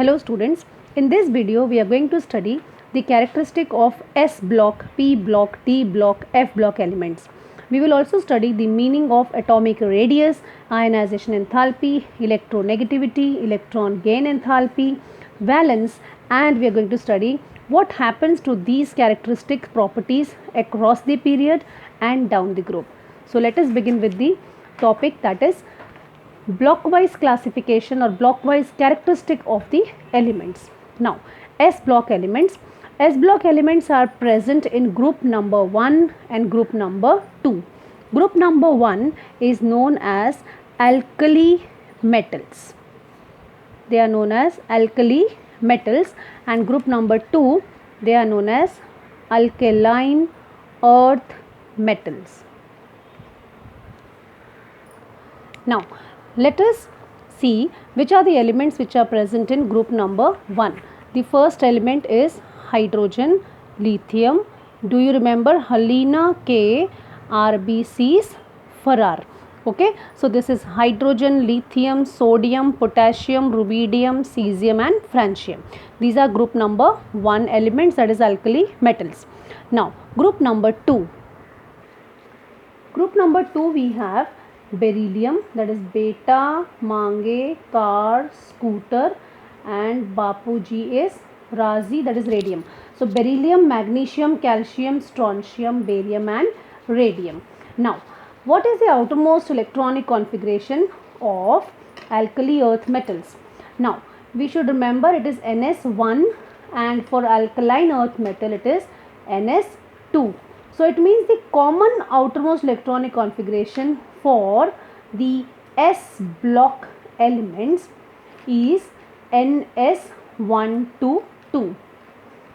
Hello students, in this video we are going to study the characteristic of S block, P block, T block, F block elements. We will also study the meaning of atomic radius, ionization enthalpy, electronegativity, electron gain enthalpy, valence, and we are going to study what happens to these characteristic properties across the period and down the group. So let us begin with the topic, that is blockwise classification or blockwise characteristic of the elements. Now, S block elements are present in group number 1 and group number 2. Group number 1 is known as alkali metals. They are known as alkali metals, and group number 2 they are known as alkaline earth metals. Now, let us see which are the elements which are present in group number 1. The first element is hydrogen, lithium. Do you remember Helena K. RBC's Farrar? Okay, so this is hydrogen, lithium, sodium, potassium, rubidium, cesium and francium. These are group number 1 elements, that is alkali metals. Now, group number 2. Group number 2 we have beryllium, that is beta, mange, car, scooter, and Bapuji is Razi, that is radium. So beryllium, magnesium, calcium, strontium, barium and radium. Now, what is the outermost electronic configuration of alkali earth metals? Now, we should remember it is NS1, and for alkaline earth metal it is NS2. So it means the common outermost electronic configuration for the S block elements is NS122.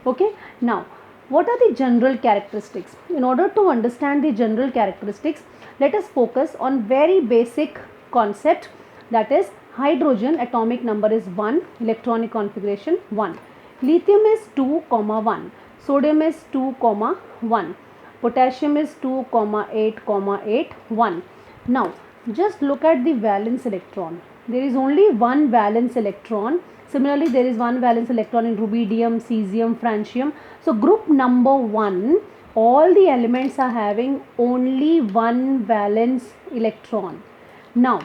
Okay. Now, what are the general characteristics? In order to understand the general characteristics, let us focus on very basic concept, that is hydrogen atomic number is 1, electronic configuration 1. Lithium is 2, 1. Sodium is 2, 1. Potassium is 2, 8, 8, 1. Now, just look at the valence electron. There is only one valence electron. Similarly, there is one valence electron in rubidium, cesium, francium. So, group number 1, all the elements are having only one valence electron. Now,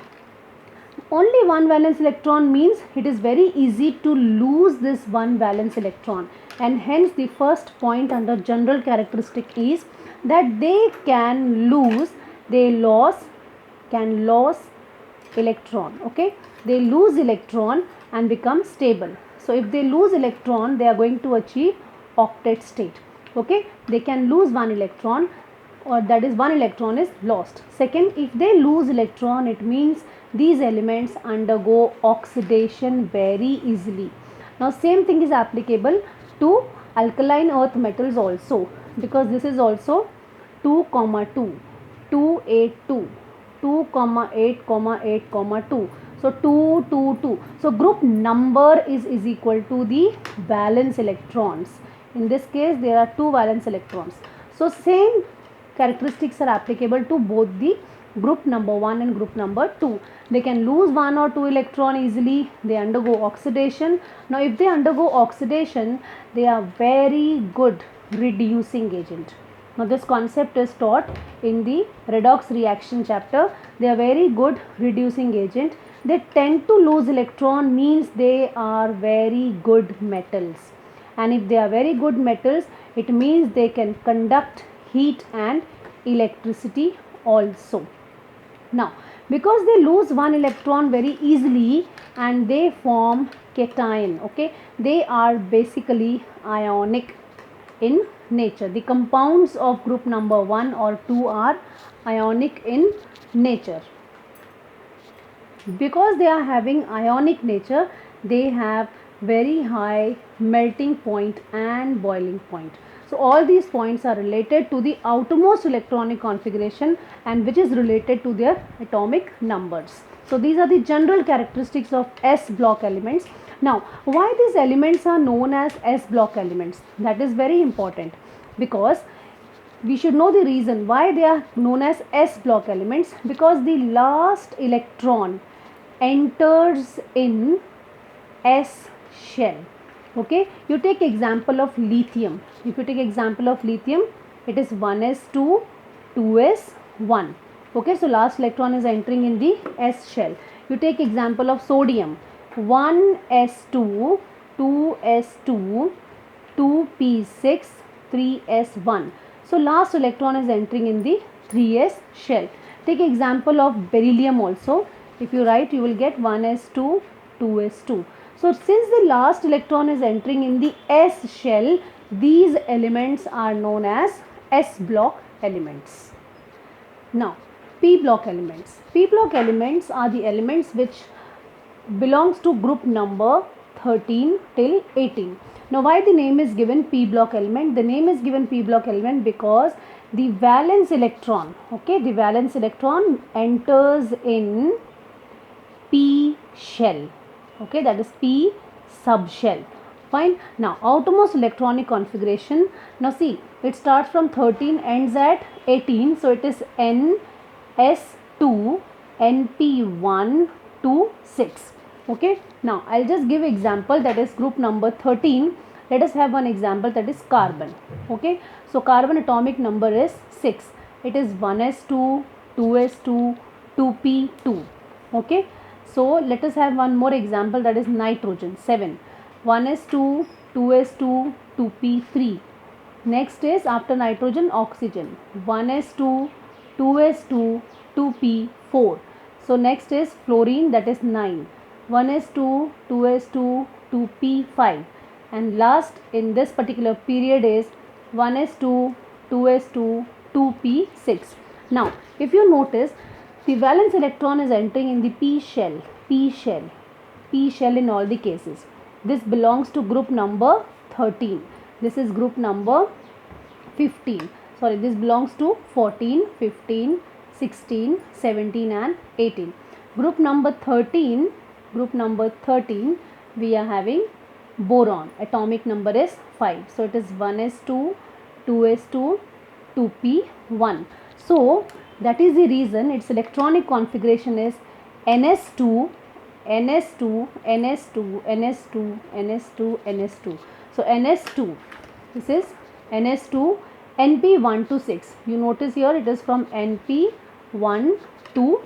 only one valence electron means it is very easy to lose this one valence electron, and hence the first point under general characteristic is that they can lose electron. Okay, they lose electron and become stable. So if they lose electron, they are going to achieve octet state. Okay, they can lose one electron, or that is one electron is lost. Second, if they lose electron, it means these elements undergo oxidation very easily. Now same thing is applicable to alkaline earth metals also, because this is also 2, 2, 2, 8, 2, 2, 8, 8, 2. So 2, 2, 2. So group number is equal to the valence electrons. In this case, there are 2 valence electrons. So same characteristics are applicable to both the group number 1 and group number 2. They can lose 1 or 2 electron easily. They undergo oxidation. Now if they undergo oxidation, they are very good reducing agent. Now this concept is taught in the redox reaction chapter. They are very good reducing agent. They tend to lose electron means they are very good metals. And if they are very good metals, it means they can conduct heat and electricity also. Now, because they lose one electron very easily and they form cation, okay, they are basically ionic in nature. The compounds of group number 1 or 2 are ionic in nature. Because they are having ionic nature, they have very high melting point and boiling point. So all these points are related to the outermost electronic configuration, and which is related to their atomic numbers. So these are the general characteristics of S block elements. Now, why these elements are known as S block elements? That is very important, because we should know the reason why they are known as S block elements, because the last electron enters in S shell. Okay, you take example of lithium. If you take example of lithium, it is 1s2, 2s1. Okay, so last electron is entering in the s shell. You take example of sodium, 1s2, 2s2, 2p6, 3s1. So last electron is entering in the 3s shell. Take example of beryllium also. If you write, you will get 1s2, 2s2. So since the last electron is entering in the s shell, these elements are known as s block elements. Now, p block elements. P block elements are the elements which belongs to group number 13 till 18. Now, why the name is given p block element? The name is given p block element because the valence electron, okay, the valence electron enters in p shell, okay, that is p subshell. Fine. Now, outermost electronic configuration. Now, see, it starts from 13, ends at 18. So, it is NS2, NP1 to 6. Okay. Now, I'll just give example, that is group number 13. Let us have one example, that is carbon. Okay. So, carbon atomic number is 6. It is 1s2, 2s2, 2p2. Okay. So, let us have one more example, that is nitrogen, 7. 1s2, 2s2, 2p3. Next is after nitrogen, oxygen, 1s2, 2s2, 2p4. So next is fluorine, that is 9. 1s2, 2s2, 2p5. And last in this particular period is 1s2, 2s2, 2p6. Now, if you notice, the valence electron is entering in the p shell, p shell, p shell in all the cases. This belongs to group number 13. This is group number 15. Sorry, this belongs to 14, 15, 16, 17 and 18. Group number 13, we are having boron. Atomic number is 5. So, it is 1s2, 2s2, 2p1. So, that is the reason its electronic configuration is ns2, ns2, ns2, ns2, ns2, ns2. So, ns2, this is ns2, np1 to 6. You notice here it is from np1 to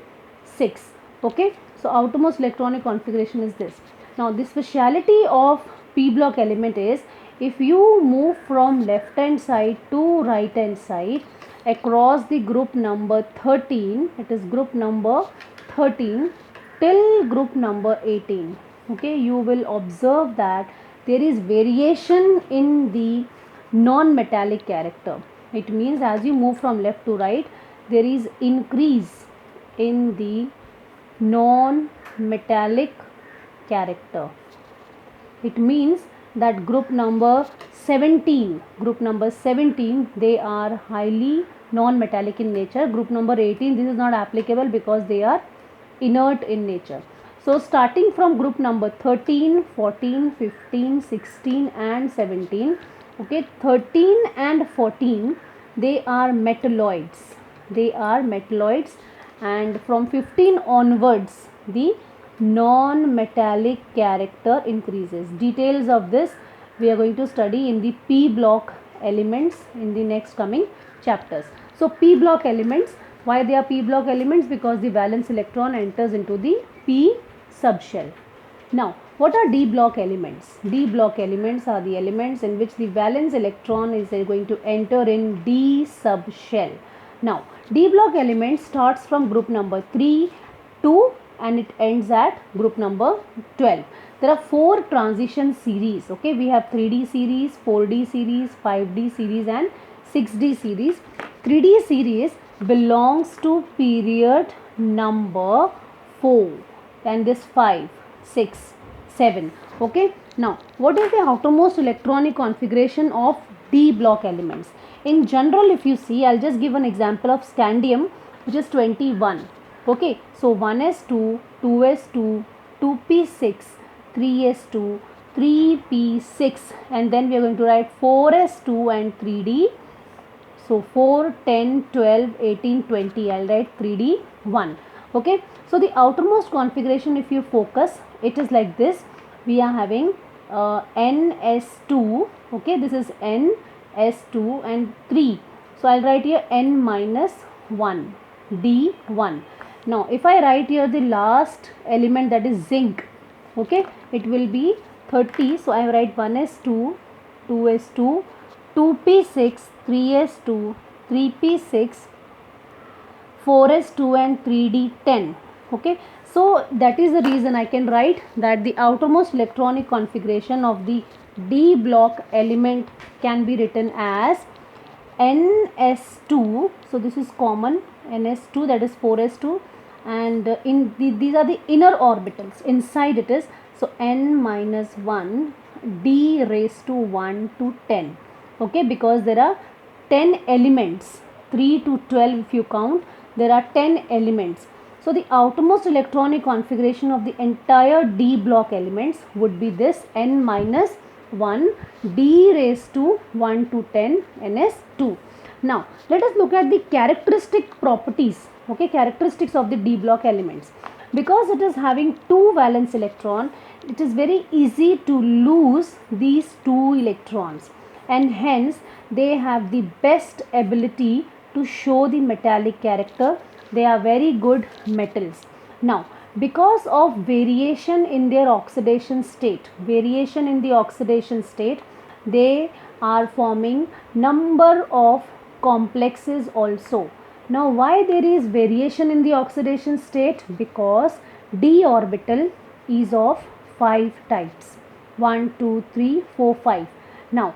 6. Okay. So, outermost electronic configuration is this. Now, the speciality of p block element is, if you move from left hand side to right hand side across the group number 13, it is group number 13 till group number 18, okay, you will observe that there is variation in the non-metallic character. It means as you move from left to right, there is increase in the non-metallic character. It means that group number 17, they are highly non-metallic in nature. Group number 18, this is not applicable because they are inert in nature. So, starting from group number 13, 14, 15, 16 and 17, okay, 13 and 14, they are metalloids. And from 15 onwards, the non-metallic character increases. Details of this we are going to study in the p block elements in the next coming chapters. So, p block elements, why they are p block elements? Because the valence electron enters into the p subshell. Now, what are d block elements? D block elements are the elements in which the valence electron is going to enter in d subshell. Now, d block element starts from group number 3 to and it ends at group number 12. There are 4 transition series. Okay, we have 3D series, 4D series, 5D series and 6D series. 3D series belongs to period number 4 and this 5, 6, 7. Okay. Now, what is the outermost electronic configuration of d block elements? In general, if you see, I'll just give an example of scandium, which is 21. Okay, so 1s2, 2s2, 2p6, 3s2, 3p6, and then we are going to write 4s2 and 3d. So 4, 10, 12, 18, 20, I'll write 3d 1. Okay, so the outermost configuration, if you focus, it is like this. We are having ns2, okay, this is ns2 and 3. So I'll write here n minus 1, d1. Now if I write here the last element, that is zinc, okay, it will be 30. So I write 1s2, 2s2, 2p6, 3s2, 3p6, 4s2 and 3d10. Okay, so that is the reason I can write that the outermost electronic configuration of the d block element can be written as ns2. So this is common, ns2, that is 4s2, and these are the inner orbitals. Inside it is, so n minus 1 d raised to 1 to 10. Okay, because there are 10 elements, 3 to 12 if you count, there are 10 elements. So the outermost electronic configuration of the entire d block elements would be this n minus 1 d raised to 1 to 10 ns2. Now let us look at the characteristic properties, okay, characteristics of the d block elements. Because it is having 2 valence electron, it is very easy to lose these 2 electrons, and hence they have the best ability to show the metallic character. They are very good metals. Now because of variation in their oxidation state, they are forming number of complexes also. Now why there is variation in the oxidation state? Because d orbital is of 5 types, 1 2 3 4 5. Now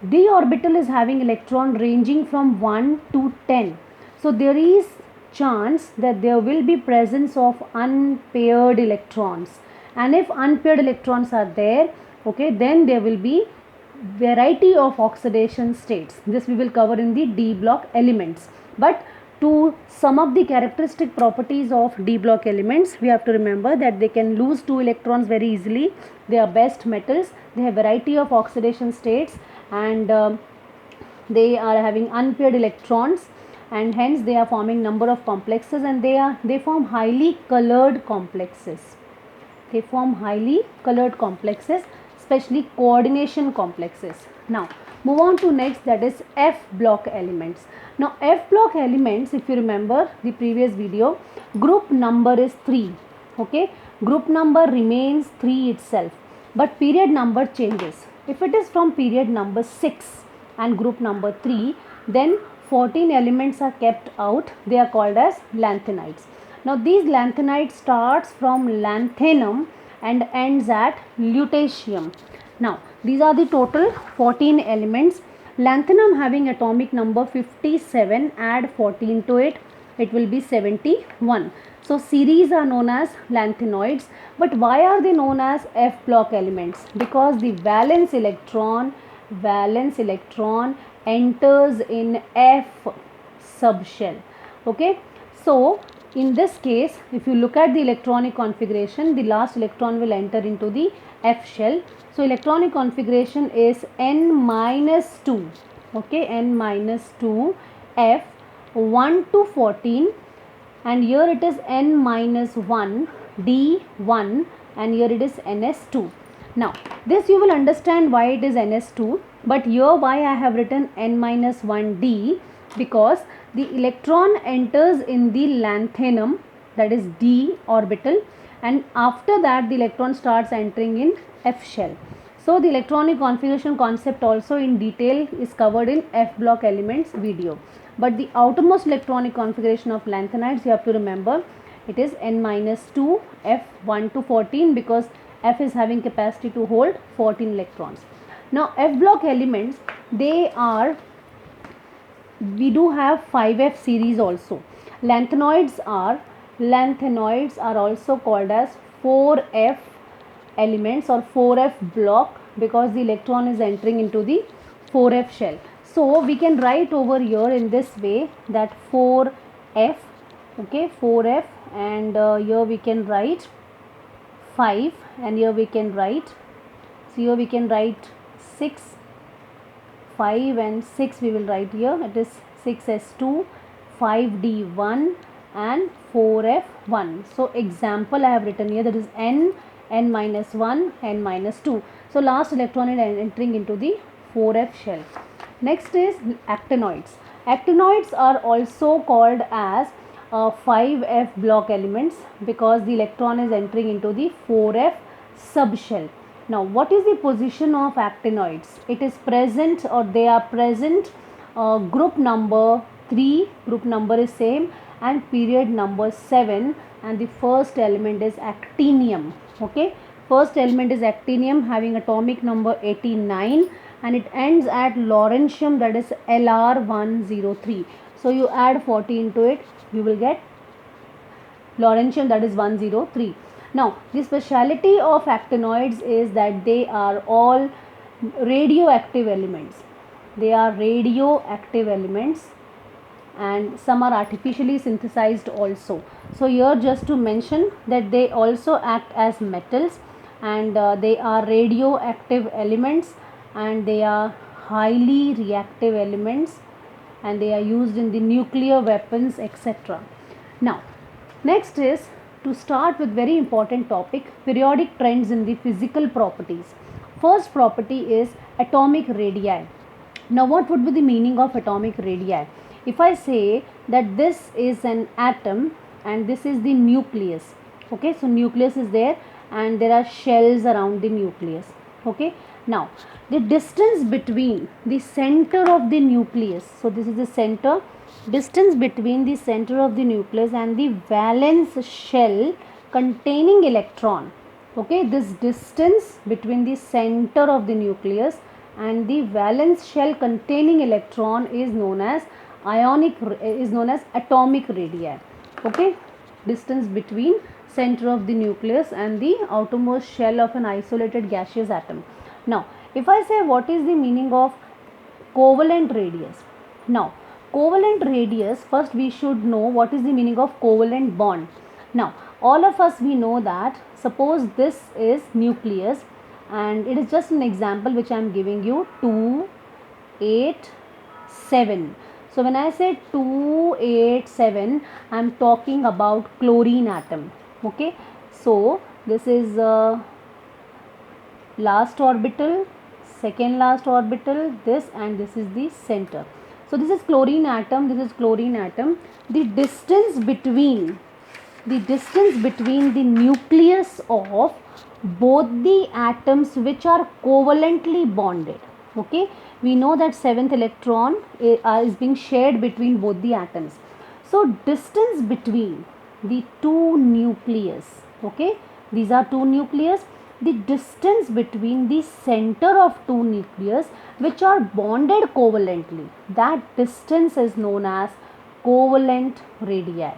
d orbital is having electron ranging from 1 to 10. So there is chance that there will be presence of unpaired electrons, and if unpaired electrons are there, okay, then there will be variety of oxidation states. This we will cover in the d block elements. But to sum up the characteristic properties of d block elements, we have to remember that they can lose 2 electrons very easily. They are best metals. They have variety of oxidation states, and they are having unpaired electrons, and hence they are forming number of complexes, and they form highly colored complexes. Especially coordination complexes. Now move on to next, that is f block elements. Now f block elements, if you remember the previous video, group number is 3. Okay, group number remains 3 itself, but period number changes. If it is from period number 6 and group number 3, then 14 elements are kept out. They are called as lanthanides. Now these lanthanides starts from lanthanum and ends at lutetium. Now these are the total 14 elements. Lanthanum having atomic number 57, add 14 to it, it will be 71. So series are known as lanthanoids. But why are they known as f block elements? Because the valence electron enters in f subshell. Okay, so in this case, if you look at the electronic configuration, the last electron will enter into the f shell. So electronic configuration is n minus 2, okay, n minus 2 f 1 to 14, and here it is n minus 1 d1, and here it is ns2. Now this you will understand why it is ns2, but here why I have written n minus 1 d, because the electron enters in the lanthanum, that is d orbital, and after that the electron starts entering in f shell. So the electronic configuration concept also in detail is covered in f block elements video. But the outermost electronic configuration of lanthanides, you have to remember, it is n minus 2 f 1 to 14, because f is having capacity to hold 14 electrons. Now f block elements, we do have 5f series also. Lanthanoids are also called as 4f elements or 4f block, because the electron is entering into the 4f shell. So we can write over here in this way that 4f, okay, 4f, and here we can write 5, and here we can write, so here we can write 6, 5 and 6 we will write here. It is 6s2, 5d1 and 4f1. So example I have written here, that is n n minus 1, n minus 2. So last electron is entering into the 4f shell. Next is actinoids. Actinoids are also called as 5f block elements because the electron is entering into the 4f subshell. Now what is the position of actinoids? It is present, or they are present group number 3, group number is same, and period number 7, and the first element is actinium. Okay, first element is actinium having atomic number 89 and it ends at lawrencium, that is Lr103. So you add 40 into it, you will get lawrencium, that is 103. Now the speciality of actinoids is that they are all radioactive elements. They are radioactive elements and some are artificially synthesized also. So here just to mention that they also act as metals, and they are radioactive elements, and they are highly reactive elements, and they are used in the nuclear weapons, etc. Now next is to start with very important topic, periodic trends in the physical properties. First property is atomic radii. Now what would be the meaning of atomic radii? If I say that this is an atom and this is the nucleus, okay, so nucleus is there and there are shells around the nucleus, okay. Now the distance between the center of the nucleus, so this is the center, distance between the center of the nucleus and the valence shell containing electron, okay, this distance between the center of the nucleus and the valence shell containing electron is known as atomic radii. Okay, distance between center of the nucleus and the outermost shell of an isolated gaseous atom. Now if I say what is the meaning of covalent radius? Now covalent radius, first we should know what is the meaning of covalent bond. Now all of us, we know that suppose this is nucleus, and it is just an example which I am giving you, 2, 8, 7. So when I say 2, 8, 7, I am talking about chlorine atom. Okay, so this is last orbital, second last orbital, this, and this is the center. So this is chlorine atom, this is chlorine atom. The distance between the nucleus of both the atoms which are covalently bonded, okay, we know that 7th electron is being shared between both the atoms. So distance between the two nucleus, okay, these are two nucleus, the distance between the center of two nucleus which are bonded covalently, that distance is known as covalent radii.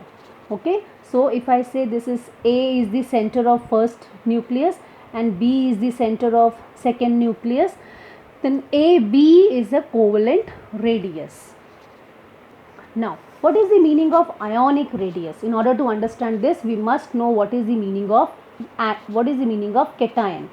Okay, so if I say this is A is the center of first nucleus and B is the center of second nucleus, then AB is a covalent radius. Now what is the meaning of ionic radius? In order to understand this, we must know what is the meaning of cation.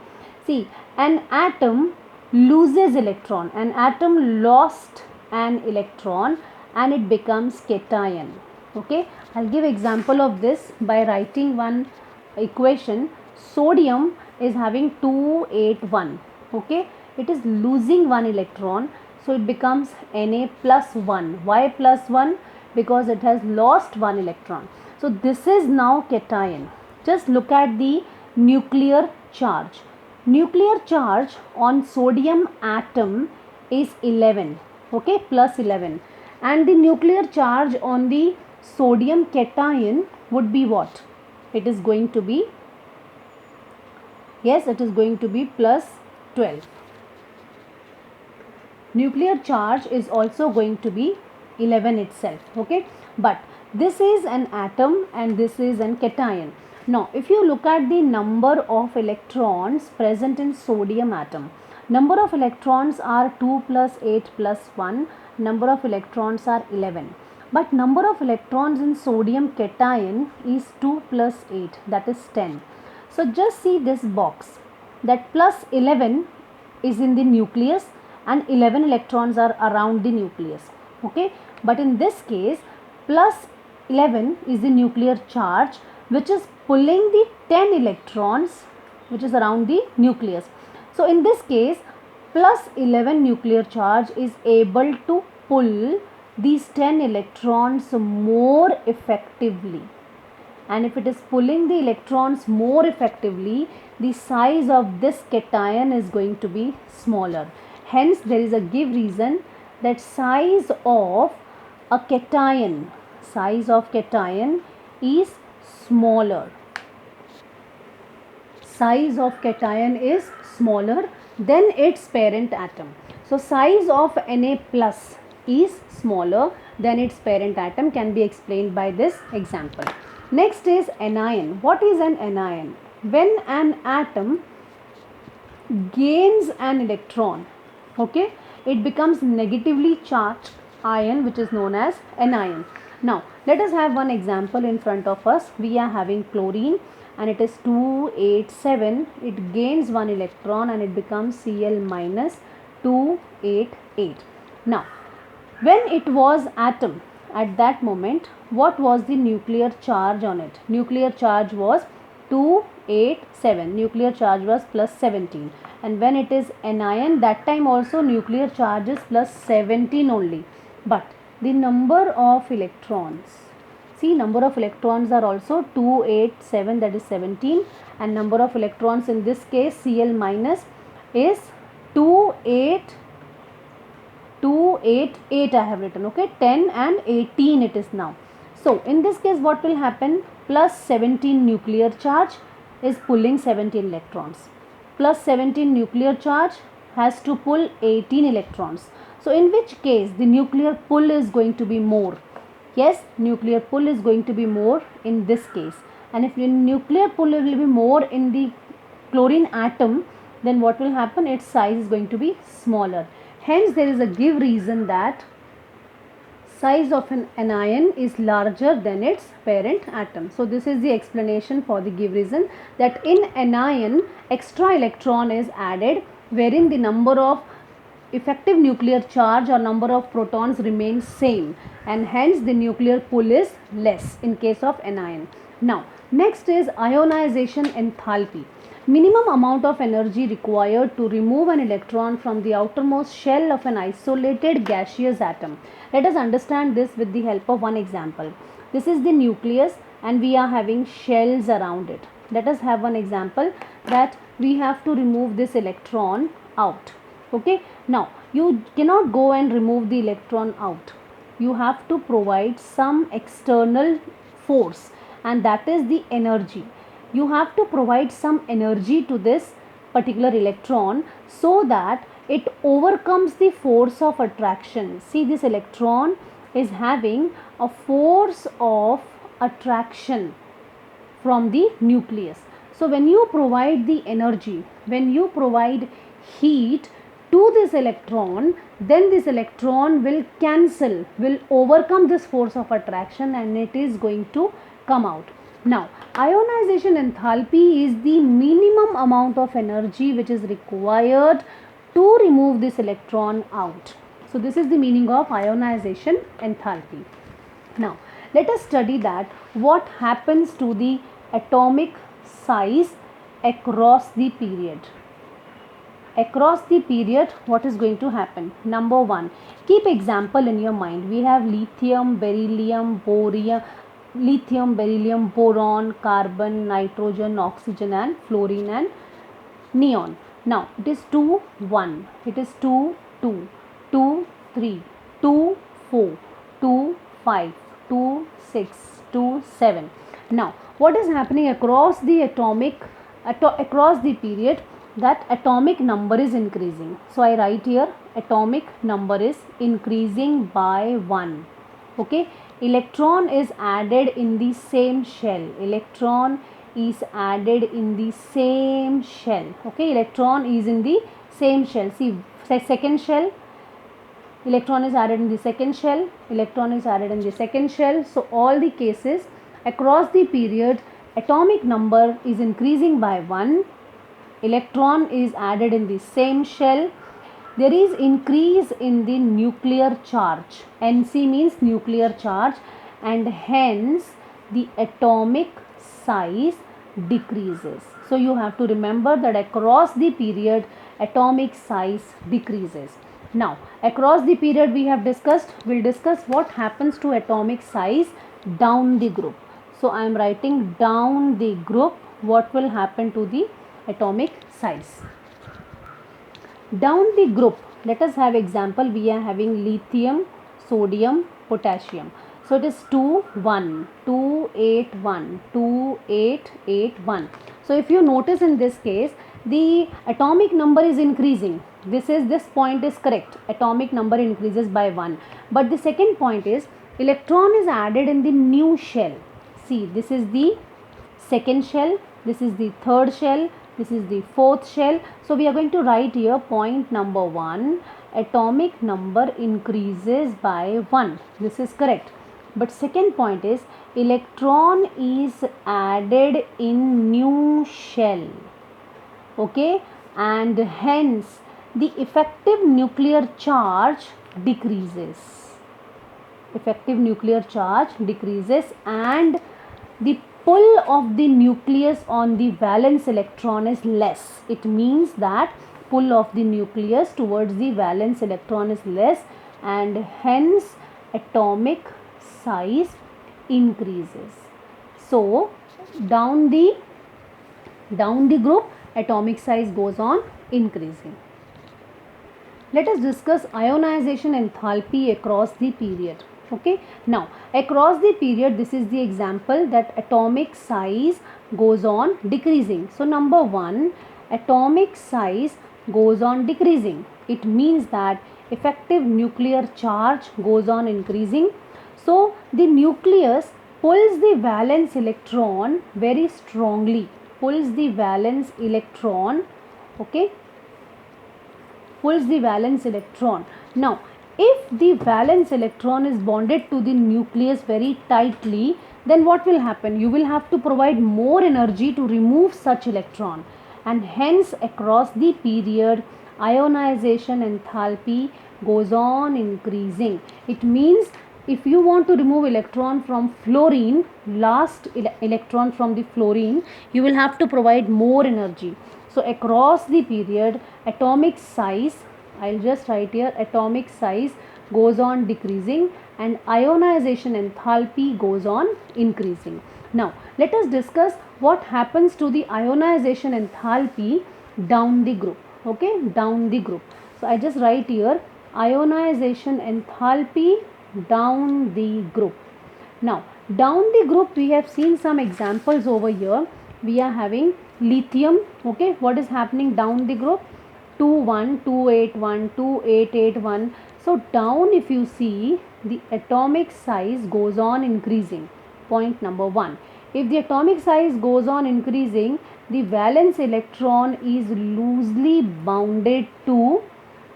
See, an atom loses electron, an atom lost an electron and it becomes cation. Okay, I'll give example of this by writing one equation. Sodium is having 281, okay, it is losing one electron, so it becomes Na plus 1. Why plus 1? Because it has lost one electron. So this is now cation. Just look at the nuclear charge. Nuclear charge on sodium atom is 11, okay, plus 11, and the nuclear charge on the sodium cation would be what? It is going to be, yes, it is going to be plus 12. Nuclear charge is also going to be 11 itself, okay, but this is an atom and this is an cation. Now if you look at the number of electrons present in sodium atom, number of electrons are 2 plus 8 plus 1, number of electrons are 11, but number of electrons in sodium cation is 2 plus 8, that is 10. So just see this box, that plus 11 is in the nucleus and 11 electrons are around the nucleus, okay, but in this case plus 11 is the nuclear charge which is pulling the 10 electrons which is around the nucleus. So in this case, plus 11 nuclear charge is able to pull these 10 electrons more effectively. And if it is pulling the electrons more effectively, the size of this cation is going to be smaller. Hence, there is a give reason that size of cation is smaller. Size of cation is smaller than its parent atom. So size of Na plus is smaller than its parent atom, can be explained by this example. Next is anion. What is an anion? When an atom gains an electron, okay, it becomes negatively charged ion, which is known as anion. Now let us have one example in front of us. We are having chlorine and it is 287. It gains one electron and it becomes Cl minus 288. Now when it was atom, at that moment, what was the nuclear charge on it? Nuclear charge was 287. Nuclear charge was plus 17. And when it is anion, that time also nuclear charge is plus 17 only. But the number of electrons, see, number of electrons are also 287, that is 17. And number of electrons in this case, Cl minus, is 288 I have written, okay, 10 and 18 it is now. So in this case what will happen? Plus 17 nuclear charge is pulling 17 electrons. Plus 17 nuclear charge has to pull 18 electrons. So in which case the nuclear pull is going to be more? Yes, nuclear pull is going to be more in this case. And if the nuclear pull will be more in the chlorine atom, then what will happen? Its size is going to be smaller. Hence, there is a give reason that size of an anion is larger than its parent atom. So, this is the explanation for the give reason, that in anion, extra electron is added wherein the number of effective nuclear charge or number of protons remains same, and hence the nuclear pull is less in case of anion. Now, next is ionization enthalpy. Minimum amount of energy required to remove an electron from the outermost shell of an isolated gaseous atom. Let us understand this with the help of one example. This is the nucleus and we are having shells around it. Let us have one example that we have to remove this electron out. Okay. Now, you cannot go and remove the electron out. You have to provide some external force, and that is the energy. You have to provide some energy to this particular electron so that it overcomes the force of attraction. See, this electron is having a force of attraction from the nucleus. So when you provide the energy, when you provide heat to this electron, then this electron will cancel, will overcome this force of attraction, and it is going to come out. Now, ionization enthalpy is the minimum amount of energy which is required to remove this electron out. So, this is the meaning of ionization enthalpy. Now, let us study that what happens to the atomic size across the period. Across the period, what is going to happen? Number one, keep example in your mind. We have lithium, beryllium, boron, carbon, nitrogen, oxygen and fluorine and neon. Now, it is 2, 1, it is 2, 2, 2, 3, 2, 4, 2, 5, 2, 6, 2, 7. Now, what is happening across the across the period? That atomic number is increasing. So, I write here atomic number is increasing by 1. Okay. Electron is added in the same shell. Electron is added in the same shell. Okay. Electron is in the same shell. See, second shell. Electron is added in the second shell. Electron is added in the second shell. So, all the cases across the period, atomic number is increasing by 1. Electron is added in the same shell. There is increase in the nuclear charge. Nc means nuclear charge, and hence the atomic size decreases. So you have to remember that across the period atomic size decreases. Now across the period we have discussed, we'll discuss what happens to atomic size down the group. So I am writing down the group what will happen to the atomic size. Down the group, let us have example. We are having lithium, sodium, potassium. So it is 2 1 2 8 1 2 8 8 1. So if you notice in this case, the atomic number is increasing. This point is correct. Atomic number increases by 1. But the second point is electron is added in the new shell. See, this is the second shell, this is the third shell, this is the fourth shell. So we are going to write here point number 1, atomic number increases by 1. This is correct. But second point is electron is added in new shell. Okay, and hence the effective nuclear charge decreases. Effective nuclear charge decreases, and the pull of the nucleus on the valence electron is less. It means that pull of the nucleus towards the valence electron is less, and hence atomic size increases. So down the group atomic size goes on increasing. Let us discuss ionization enthalpy across the period. Okay, now across the period, this is the example that atomic size goes on decreasing. So number 1, atomic size goes on decreasing. It means that effective nuclear charge goes on increasing. So the nucleus pulls the valence electron very strongly, pulls the valence electron, okay, pulls the valence electron. Now if the valence electron is bonded to the nucleus very tightly, then what will happen? You will have to provide more energy to remove such electron, and hence across the period ionization enthalpy goes on increasing. It means if you want to remove electron from fluorine, last electron from the fluorine, you will have to provide more energy. So across the period atomic size, I'll just write here, atomic size goes on decreasing and ionization enthalpy goes on increasing. Now let us discuss what happens to the ionization enthalpy down the group. Okay, down the group. So I just write here ionization enthalpy down the group. Now down the group we have seen some examples over here. We are having lithium. Okay, what is happening down the group? 2 1 2 8 1 2 8 8 1. So down if you see, the atomic size goes on increasing. Point number 1. If the atomic size goes on increasing, the valence electron is loosely bounded to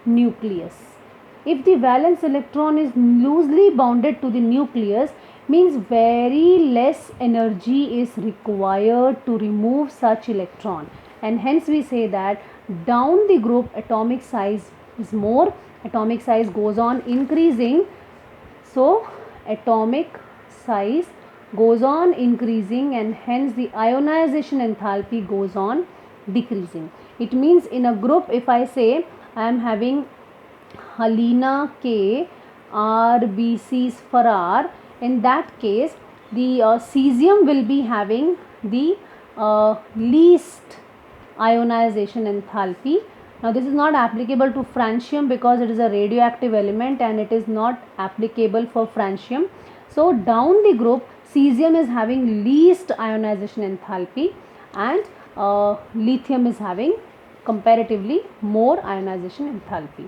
nucleus. If the valence electron is loosely bounded to the nucleus, means very less energy is required to remove such electron, and hence we say that down the group atomic size is more, atomic size goes on increasing. So atomic size goes on increasing and hence the ionization enthalpy goes on decreasing. It means in a group, if I say I am having Halina K RBCs for R, in that case the cesium will be having the least ionization enthalpy. Now this is not applicable to francium because it is a radioactive element and it is not applicable for francium. So down the group cesium is having least ionization enthalpy and lithium is having comparatively more ionization enthalpy.